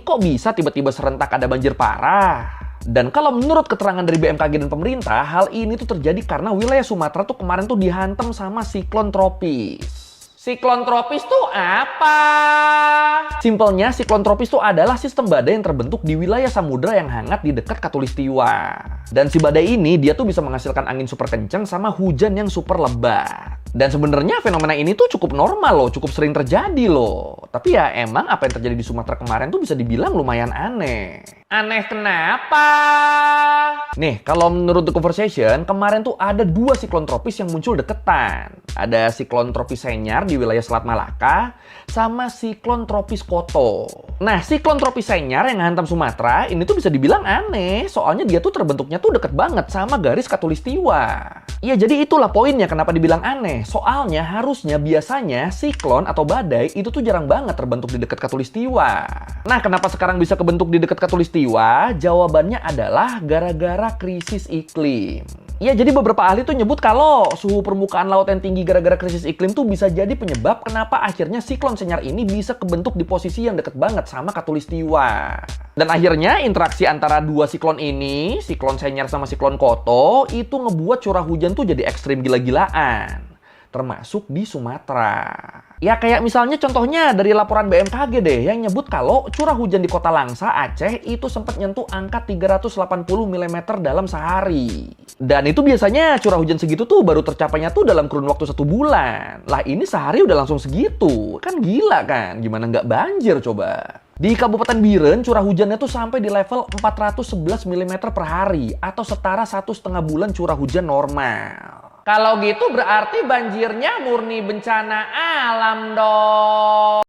kok bisa tiba-tiba serentak ada banjir parah? Dan kalau menurut keterangan dari BMKG dan pemerintah, hal ini tuh terjadi karena wilayah Sumatera tuh kemarin tuh dihantam sama siklon tropis. Siklon tropis tuh apa? Simpelnya, siklon tropis tuh adalah sistem badai yang terbentuk di wilayah samudra yang hangat di dekat Khatulistiwa. Dan si badai ini dia tuh bisa menghasilkan angin super kencang sama hujan yang super lebat. Dan sebenarnya fenomena ini tuh cukup normal loh, cukup sering terjadi loh. Tapi ya emang apa yang terjadi di Sumatera kemarin tuh bisa dibilang lumayan aneh. Aneh kenapa? Nih, kalau menurut The Conversation, kemarin tuh ada 2 siklon tropis yang muncul deketan. Ada siklon tropis Senyar di wilayah Selat Malaka, sama siklon tropis Koto. Nah, siklon tropis Senyar yang hantam Sumatera, ini tuh bisa dibilang aneh, soalnya dia tuh terbentuknya tuh deket banget sama garis Khatulistiwa. Ya, jadi itulah poinnya kenapa dibilang aneh. Soalnya harusnya biasanya siklon atau badai itu tuh jarang banget terbentuk di dekat Khatulistiwa. Nah, kenapa sekarang bisa kebentuk di dekat Khatulistiwa? Jawabannya adalah gara-gara krisis iklim. Ya, jadi beberapa ahli tuh nyebut kalau suhu permukaan laut yang tinggi gara-gara krisis iklim tuh bisa jadi penyebab kenapa akhirnya siklon Senyar ini bisa kebentuk di posisi yang deket banget sama Khatulistiwa. Dan akhirnya interaksi antara 2 siklon ini, siklon Senyar sama siklon Koto, itu ngebuat curah hujan tuh jadi ekstrim gila-gilaan. Termasuk di Sumatera. Ya kayak misalnya contohnya dari laporan BMKG deh yang nyebut kalau curah hujan di Kota Langsa, Aceh itu sempat nyentuh angka 380 mm dalam sehari. Dan itu biasanya curah hujan segitu tuh baru tercapainya tuh dalam kurun waktu 1 bulan. Lah ini sehari udah langsung segitu. Kan gila kan? Gimana nggak banjir coba? Di Kabupaten Biren, curah hujannya tuh sampai di level 411 mm per hari atau setara 1,5 bulan curah hujan normal. Kalau gitu berarti banjirnya murni bencana alam dong.